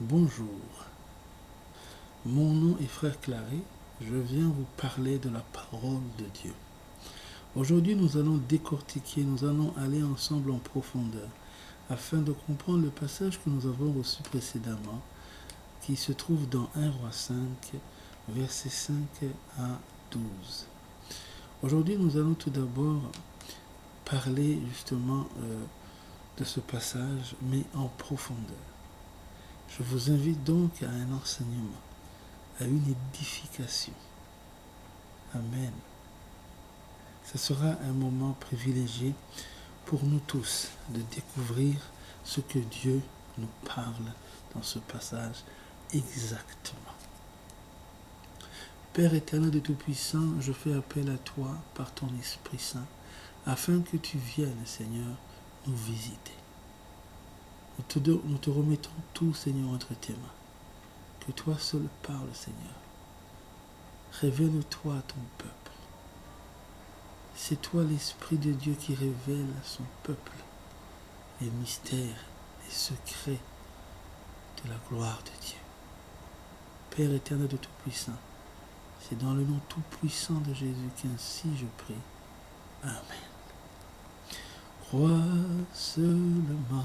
Bonjour, mon nom est Frère Claré, je viens vous parler de la parole de Dieu. Aujourd'hui, nous allons décortiquer, nous allons aller ensemble en profondeur afin de comprendre le passage que nous avons reçu précédemment qui se trouve dans 1 Roi 5, versets 5 à 12. Aujourd'hui, nous allons tout d'abord parler justement de ce passage, mais en profondeur. Je vous invite donc à un enseignement, à une édification. Amen. Ce sera un moment privilégié pour nous tous de découvrir ce que Dieu nous parle dans ce passage exactement. Père éternel de Tout-Puissant, je fais appel à toi par ton Esprit Saint, afin que tu viennes, Seigneur, nous visiter. Nous te remettons tout, Seigneur, entre tes mains. Que toi seul parle, Seigneur. Révèle-toi à ton peuple. C'est toi l'Esprit de Dieu qui révèle à son peuple les mystères, les secrets de la gloire de Dieu. Père éternel de Tout-Puissant, c'est dans le nom tout-puissant de Jésus qu'ainsi je prie. Amen. Crois seulement.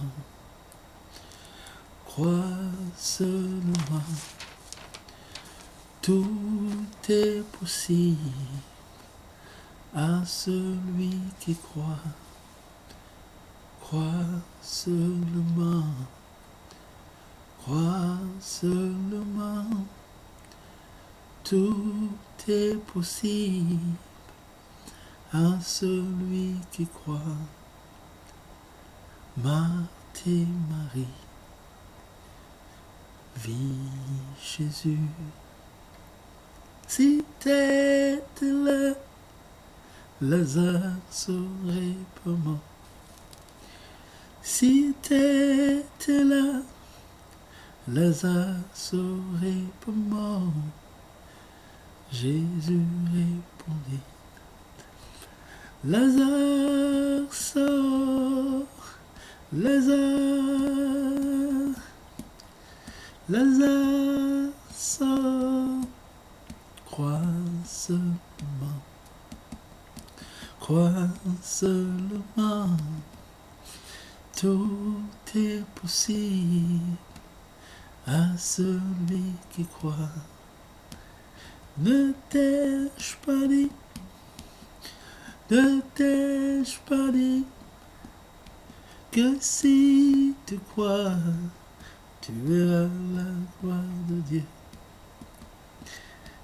Crois seulement, tout est possible à celui qui croit. Crois seulement, crois seulement, tout est possible à celui qui croit. Marthe et Marie, vie Jésus, si t'étais là, Lazare serait pas mort. Si t'étais là, Lazare serait pas mort. Jésus répondit, Lazare sort, Lazare. Lazare sort, crois seulement, crois seulement, tout est possible à celui qui croit. Ne t'ai-je pas dit, ne t'ai-je pas dit, que si tu crois, tu verras la gloire de Dieu.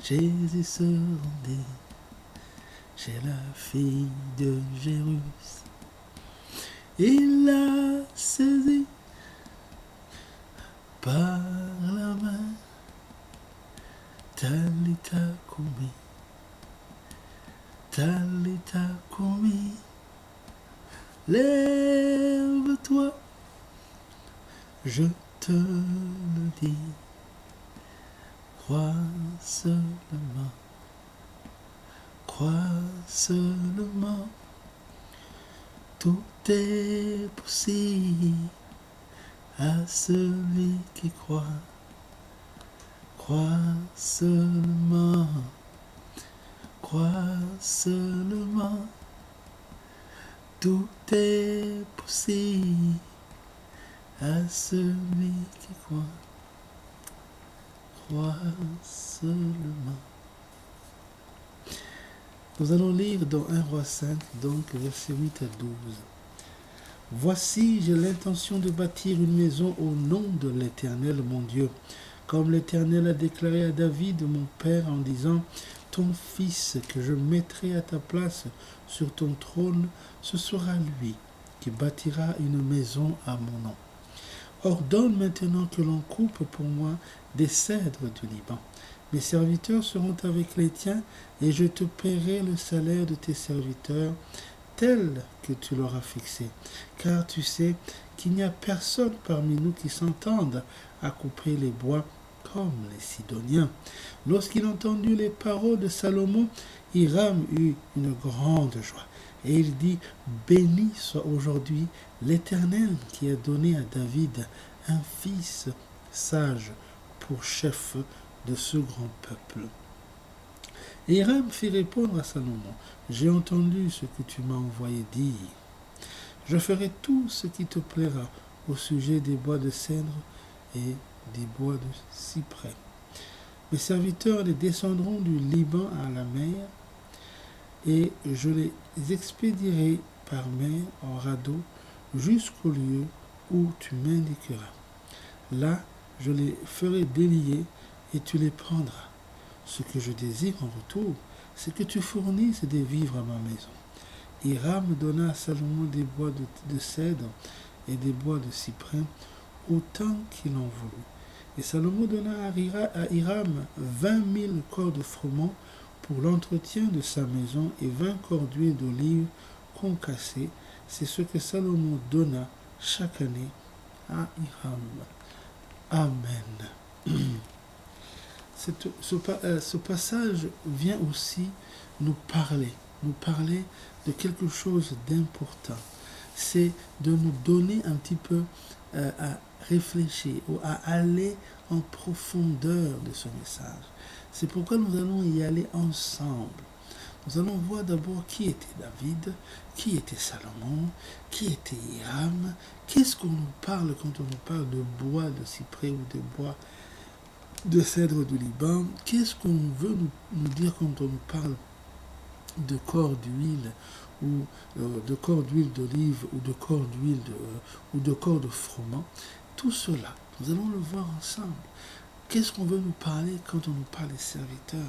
Jésus se rendit chez la fille de Jairus. Il l'a saisie par la main. Talita Kumi, Talita Kumi. Lève-toi, je te le dis, crois seulement, crois seulement, tout est possible à celui qui croit. Crois seulement, crois seulement, tout est possible à celui qui croit. Crois seulement. Nous allons lire dans 1 Roi 5, donc versets 8 à 12. Voici, j'ai l'intention de bâtir une maison au nom de l'Éternel, mon Dieu, comme l'Éternel a déclaré à David, mon père, en disant, ton fils que je mettrai à ta place sur ton trône, ce sera lui qui bâtira une maison à mon nom. Ordonne maintenant que l'on coupe pour moi des cèdres du Liban. Mes serviteurs seront avec les tiens, et je te paierai le salaire de tes serviteurs, tel que tu l'auras fixé. Car tu sais qu'il n'y a personne parmi nous qui s'entende à couper les bois comme les Sidoniens. Lorsqu'il entendit les paroles de Salomon, Hiram eut une grande joie. Et il dit, béni soit aujourd'hui l'Éternel qui a donné à David un fils sage pour chef de ce grand peuple. Et Hiram fit répondre à Salomon, j'ai entendu ce que tu m'as envoyé dire. Je ferai tout ce qui te plaira au sujet des bois de cèdre et des bois de cyprès. Mes serviteurs les descendront du Liban à la mer, et je les expédierai par mer en radeau jusqu'au lieu où tu m'indiqueras. Là, je les ferai délier et tu les prendras. Ce que je désire en retour, c'est que tu fournisses des vivres à ma maison. Hiram donna à Salomon des bois de cèdre et des bois de cyprès, autant qu'il en voulut. Et Salomon donna à Hiram 20 000 corps de froment pour l'entretien de sa maison et 20 corps d'huile d'olive concassée. C'est ce que Salomon donna chaque année à Hiram. Amen. Ce passage vient aussi nous parler de quelque chose d'important. C'est de nous donner un petit peu à réfléchir ou à aller en profondeur de ce message. C'est pourquoi nous allons y aller ensemble. Nous allons voir d'abord qui était David, qui était Salomon, qui était Hiram, qu'est-ce qu'on nous parle quand on nous parle de bois de cyprès ou de bois de cèdre du Liban, qu'est-ce qu'on veut nous dire quand on nous parle de corps d'huile ou de corps d'huile d'olive ou de corps d'huile ou de corps de froment. Tout cela, nous allons le voir ensemble. Qu'est-ce qu'on veut nous parler quand on nous parle des serviteurs?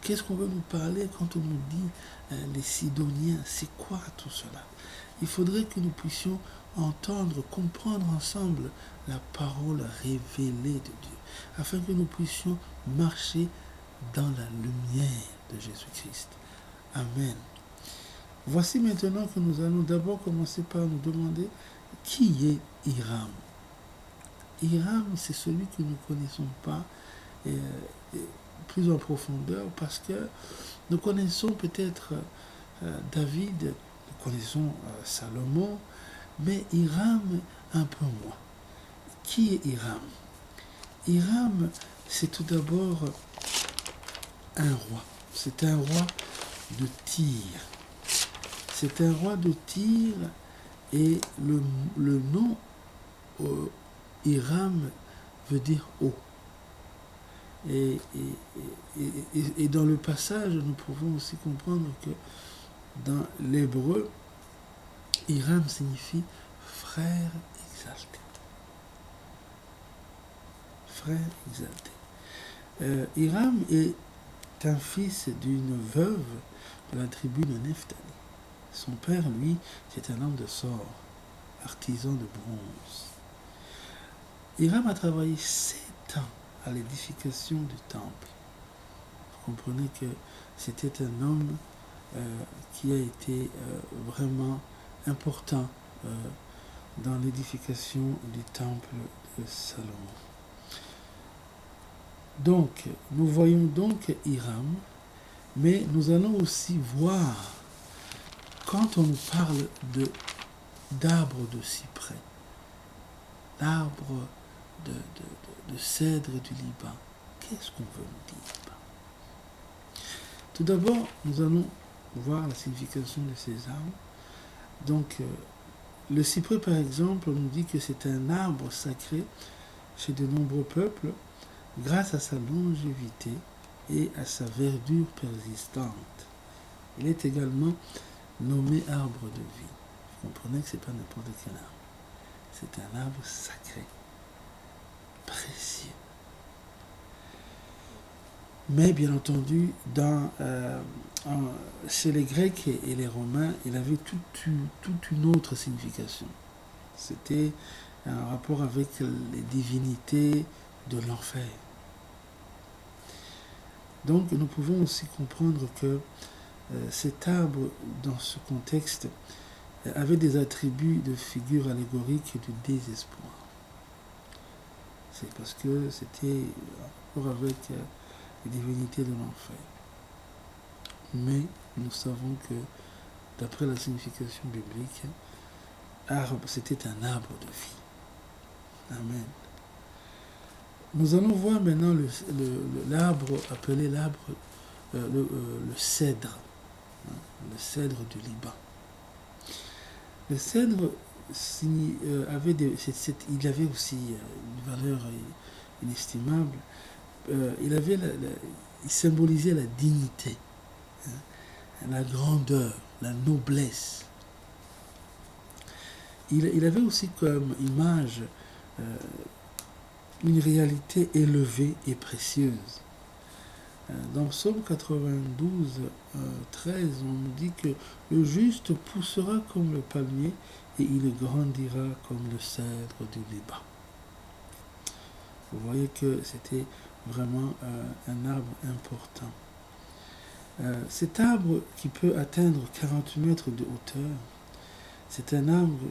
Qu'est-ce qu'on veut nous parler quand on nous dit les Sidoniens? C'est quoi tout cela? Il faudrait que nous puissions entendre, comprendre ensemble la parole révélée de Dieu, afin que nous puissions marcher dans la lumière de Jésus-Christ. Amen. Voici maintenant que nous allons d'abord commencer par nous demander qui est Hiram. Hiram, c'est celui que nous ne connaissons pas plus en profondeur parce que nous connaissons peut-être David, nous connaissons Salomon, mais Hiram un peu moins. Qui est Hiram? Hiram, c'est tout d'abord un roi. C'est un roi de Tyr. C'est un roi de Tyr et le nom Hiram veut dire haut. Et dans le passage, nous pouvons aussi comprendre que dans l'hébreu, Hiram signifie frère exalté. Frère exalté. Hiram est un fils d'une veuve de la tribu de Nephtali. Son père, lui, c'est un homme de sort, artisan de bronze. Hiram a travaillé 7 ans à l'édification du temple. Vous comprenez que c'était un homme qui a été vraiment important dans l'édification du temple de Salomon. Donc, nous voyons donc Hiram, mais nous allons aussi voir, quand on nous parle d'arbres de cyprès, d'arbres de cèdre du Liban, qu'est-ce qu'on veut nous dire? Tout d'abord, nous allons voir la signification de ces arbres. Donc, le cyprès, par exemple, on nous dit que c'est un arbre sacré chez de nombreux peuples, grâce à sa longévité et à sa verdure persistante. Il est également nommé arbre de vie. Vous comprenez que ce n'est pas n'importe quel arbre. C'est un arbre sacré, précieux. Mais bien entendu, chez les Grecs et les Romains, il avait toute une autre signification. C'était un rapport avec les divinités de l'enfer. Donc nous pouvons aussi comprendre que cet arbre, dans ce contexte, avait des attributs de figure allégorique du désespoir. C'est parce que c'était en rapport avec les divinités de l'enfer. Mais nous savons que, d'après la signification biblique, c'était un arbre de vie. Amen. Nous allons voir maintenant l'arbre appelé le cèdre, hein, le cèdre du Liban. Le cèdre il avait aussi une valeur inestimable. Il symbolisait la dignité, hein, la grandeur, la noblesse. Il avait aussi comme image une réalité élevée et précieuse. Dans Psaume 92, 13, on nous dit que le juste poussera comme le palmier et il grandira comme le cèdre du Liban. Vous voyez que c'était vraiment un arbre important. Cet arbre qui peut atteindre 40 mètres de hauteur, c'est un arbre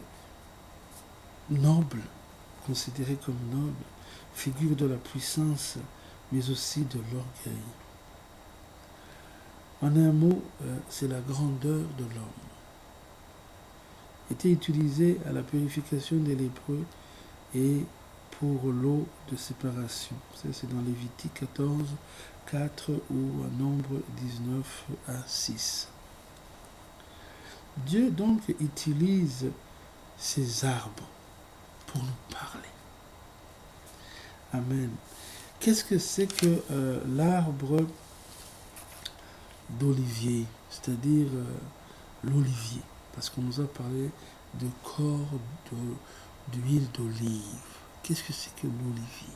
noble, considéré comme noble, figure de la puissance, mais aussi de l'orgueil. En un mot, c'est la grandeur de l'homme. Était utilisé à la purification des lépreux et pour l'eau de séparation. Ça, c'est dans Lévitique 14, 4 ou Nombre 19 à 6. Dieu donc utilise ces arbres pour nous parler. Amen. Qu'est-ce que c'est que l'arbre d'olivier, c'est-à-dire l'olivier? Parce qu'on nous a parlé de corps d'huile d'olive. Qu'est-ce que c'est que l'olivier?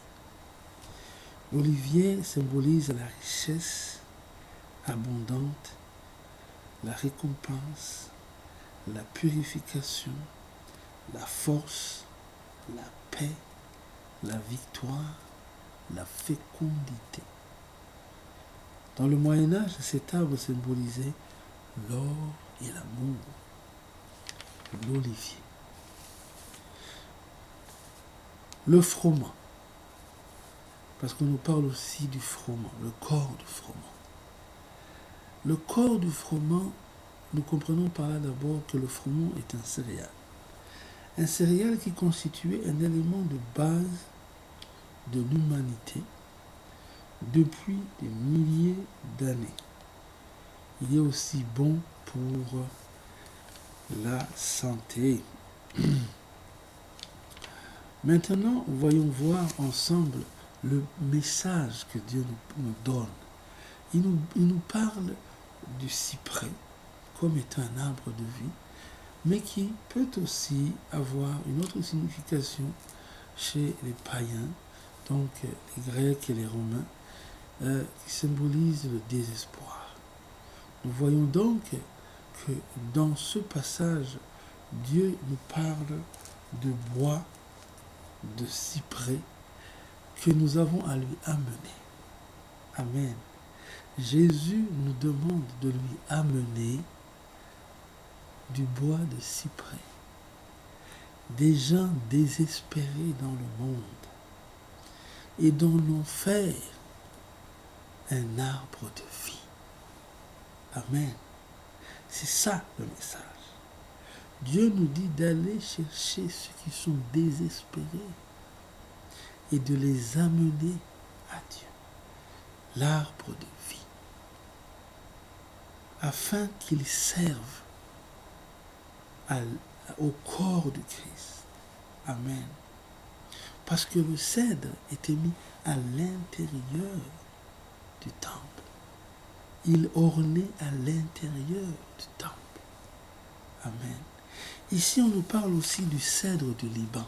L'olivier symbolise la richesse abondante, la récompense, la purification, la force, la paix, la victoire, la fécondité. Dans le Moyen-Âge, cet arbre symbolisait l'or et l'amour, l'olivier. Le froment, parce qu'on nous parle aussi du froment, le corps du froment. Le corps du froment, nous comprenons par là d'abord que le froment est un céréale. Un céréale qui constituait un élément de base de l'humanité depuis des milliers d'années. Il est aussi bon pour la santé. Maintenant, voyons voir ensemble le message que Dieu nous donne. Il nous parle du cyprès comme étant un arbre de vie, mais qui peut aussi avoir une autre signification chez les païens, donc les Grecs et les Romains, qui symbolisent le désespoir. Nous voyons donc que dans ce passage, Dieu nous parle de bois, de cyprès, que nous avons à lui amener. Amen. Jésus nous demande de lui amener du bois de cyprès. Des gens désespérés dans le monde et dont l'on fait un arbre de vie. Amen. C'est ça le message. Dieu nous dit d'aller chercher ceux qui sont désespérés et de les amener à Dieu. L'arbre de vie. Afin qu'ils servent au corps de Christ. Amen. Parce que le cèdre était mis à l'intérieur du temple. Il ornait à l'intérieur du temple. Amen. Ici, on nous parle aussi du cèdre du Liban.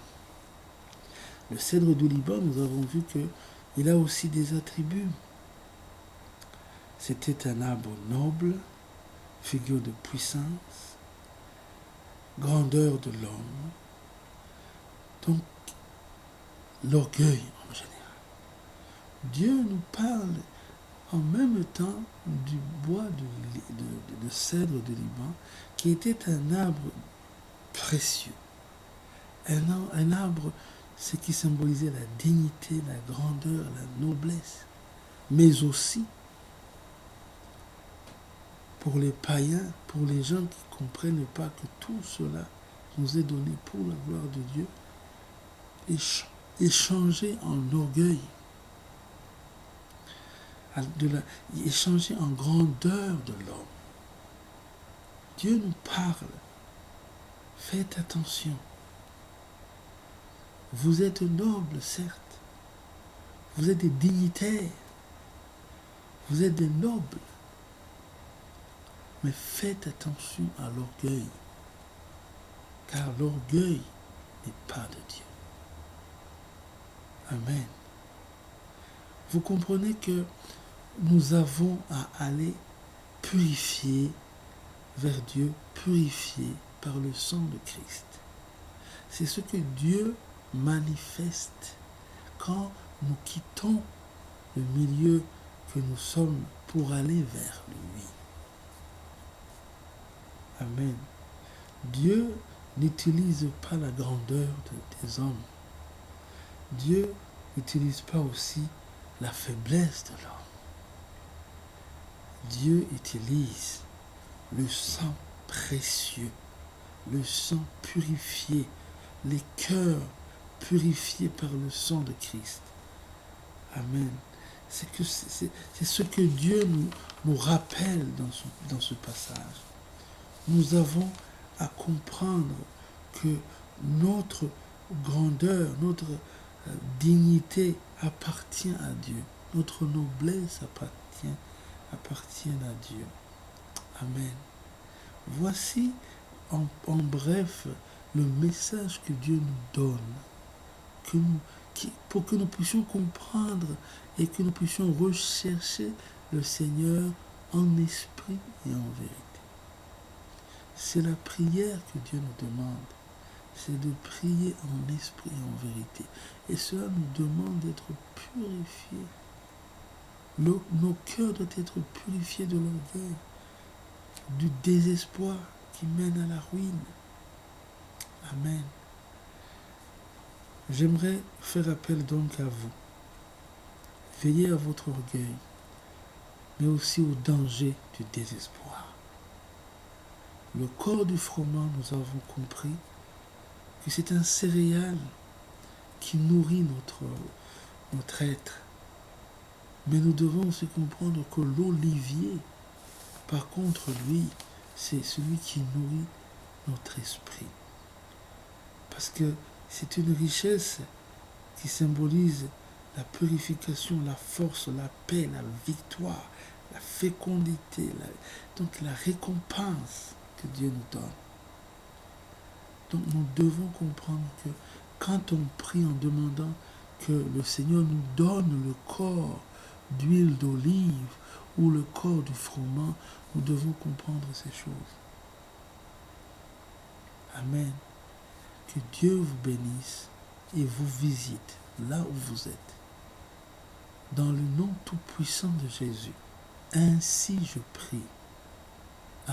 Le cèdre du Liban, nous avons vu qu'il a aussi des attributs. C'était un arbre noble, figure de puissance, grandeur de l'homme, donc l'orgueil en général. Dieu nous parle en même temps du bois de cèdre du Liban, qui était un arbre précieux. Un arbre, ce qui symbolisait la dignité, la grandeur, la noblesse, mais aussi pour les païens, pour les gens qui ne comprennent pas que tout cela nous est donné pour la gloire de Dieu, est changé en orgueil. échanger en grandeur de l'homme. Dieu nous parle. Faites attention. Vous êtes nobles, certes. Vous êtes des dignitaires. Vous êtes des nobles. Mais faites attention à l'orgueil. Car l'orgueil n'est pas de Dieu. Amen. Vous comprenez que nous avons à aller purifier vers Dieu, purifier par le sang de Christ. C'est ce que Dieu manifeste quand nous quittons le milieu que nous sommes pour aller vers lui. Amen. Dieu n'utilise pas la grandeur des hommes. Dieu n'utilise pas aussi la faiblesse de l'homme. Dieu utilise le sang précieux, le sang purifié, les cœurs purifiés par le sang de Christ. Amen. C'est ce que Dieu nous rappelle dans ce passage. Nous avons à comprendre que notre grandeur, notre dignité appartient à Dieu. Notre noblesse appartient à Dieu. Amen. Voici en bref le message que Dieu nous donne, pour que nous puissions comprendre et que nous puissions rechercher le Seigneur en esprit et en vérité. C'est la prière que Dieu nous demande. C'est de prier en esprit et en vérité. Et cela nous demande d'être purifiés. Nos cœurs doivent être purifiés de l'orgueil, du désespoir qui mène à la ruine. Amen. J'aimerais faire appel donc à vous. Veillez à votre orgueil, mais aussi au danger du désespoir. Le corps du froment, nous avons compris que c'est un céréale qui nourrit notre être. Mais nous devons aussi comprendre que l'olivier, par contre, lui, c'est celui qui nourrit notre esprit. Parce que c'est une richesse qui symbolise la purification, la force, la paix, la victoire, la fécondité, donc la récompense que Dieu nous donne. Donc nous devons comprendre que quand on prie en demandant que le Seigneur nous donne le corps d'huile d'olive ou le corps du froment, nous devons comprendre ces choses. Amen. Que Dieu vous bénisse et vous visite là où vous êtes. Dans le nom tout-puissant de Jésus, ainsi je prie.